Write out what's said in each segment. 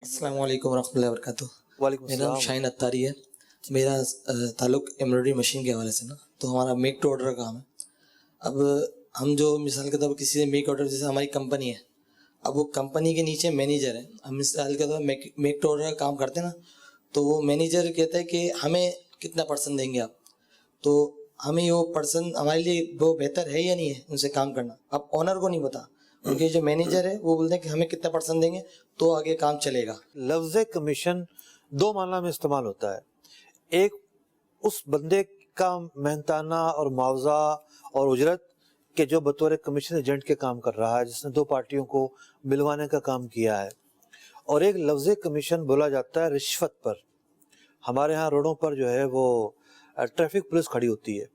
السلام علیکم ورحمۃ اللہ وبرکاتہ. وعلیکم میرا نام السلام. شاہین اتاری ہے. میرا تعلق ایمبرائڈری مشین کے حوالے سے نا، تو ہمارا میک ٹو آرڈر کا کام ہے. اب ہم جو مثال کے طور پر کسی سے میک آرڈر، جیسے ہماری کمپنی ہے، اب وہ کمپنی کے نیچے مینیجر ہے. ہم مثال کے طور پر میک ٹو آرڈر کا کام کرتے ہیں نا، تو وہ مینیجر کہتا ہے کہ ہمیں کتنا پرسنٹ دیں گے آپ، تو ہمیں وہ پرسنٹ ہمارے لیے وہ بہتر ہے یا نہیں ہے ان سے کام کرنا. اب آنر کو نہیں پتا، ان کے جو مینیجر ہے وہ بولتے ہیں کہ ہمیں کتنا پرسنٹ دیں گے تو آگے کام چلے گا. لفظ کمیشن دو معنی میں استعمال ہوتا ہے. ایک اس بندے کا محنتانہ اور معاوضہ اور اجرت کہ جو بطور کمیشن ایجنٹ کے کام کر رہا ہے، جس نے دو پارٹیوں کو ملوانے کا کام کیا ہے. اور ایک لفظ کمیشن بولا جاتا ہے رشوت پر. ہمارے ہاں روڈوں پر جو ہے وہ ٹریفک پولیس کھڑی ہوتی ہے،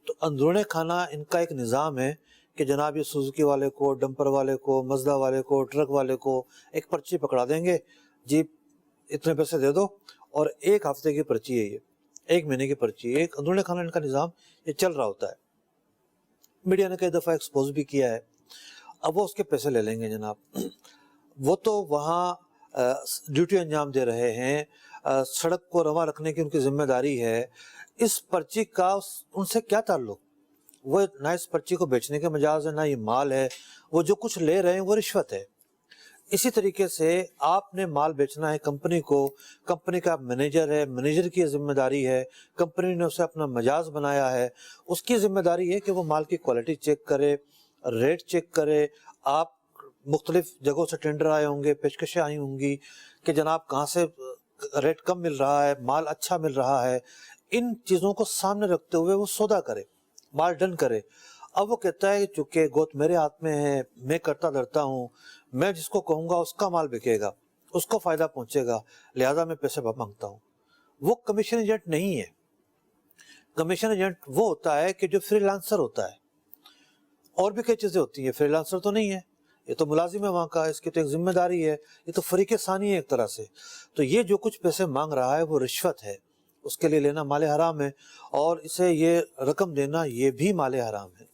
تو اندرون خانہ ان کا ایک نظام ہے کہ جناب یہ سوزوکی والے کو، ڈمپر والے کو، مزدا والے کو، ٹرک والے کو ایک پرچی پکڑا دیں گے، جی اتنے پیسے دے دو، اور ایک ہفتے کی پرچی ہے، یہ ایک مہینے کی پرچی ہے. ایک اندرون خانہ ان کا نظام یہ چل رہا ہوتا ہے. میڈیا نے کئی دفعہ ایکسپوز بھی کیا ہے. اب وہ اس کے پیسے لے لیں گے جناب. وہ تو وہاں ڈیوٹی انجام دے رہے ہیں، سڑک کو رواں رکھنے کی ان کی ذمہ داری ہے. اس پرچی کا ان سے کیا تعلق؟ وہ نہ اس پرچی کو بیچنے کے مجاز ہے، نہ یہ مال ہے. وہ جو کچھ لے رہے ہیں وہ رشوت ہے. اسی طریقے سے آپ نے مال بیچنا ہے کمپنی کو، کمپنی کا مینیجر ہے، مینیجر کی ذمہ داری ہے، کمپنی نے اسے اپنا مجاز بنایا ہے، اس کی ذمہ داری ہے کہ وہ مال کی کوالٹی چیک کرے، ریٹ چیک کرے. آپ مختلف جگہوں سے ٹینڈر آئے ہوں گے، پیشکشیں آئی ہوں گی کہ جناب کہاں سے ریٹ کم مل رہا ہے، مال اچھا مل رہا ہے. ان چیزوں کو سامنے رکھتے ہوئے وہ سودا کرے، مال ڈن کرے. اب وہ کہتا ہے چونکہ گوت میرے ہاتھ میں ہے، میں کرتا دھرتا ہوں، میں جس کو کہوں گا اس کا مال بکے گا، اس کو فائدہ پہنچے گا، لہذا میں پیسے مانگتا ہوں. وہ کمیشن ایجنٹ نہیں ہے. کمیشن ایجنٹ وہ ہوتا ہے کہ جو فری لانسر ہوتا ہے. اور بھی کئی چیزیں ہوتی ہیں، فری لانسر تو نہیں ہے، یہ تو ملازم ہے وہاں کا، اس کی تو ایک ذمہ داری ہے، یہ تو فریق ثانی ہے ایک طرح سے. تو یہ جو کچھ پیسے مانگ رہا ہے وہ رشوت ہے. اس کے لیے لینا مال حرام ہے، اور اسے یہ رقم دینا یہ بھی مال حرام ہے.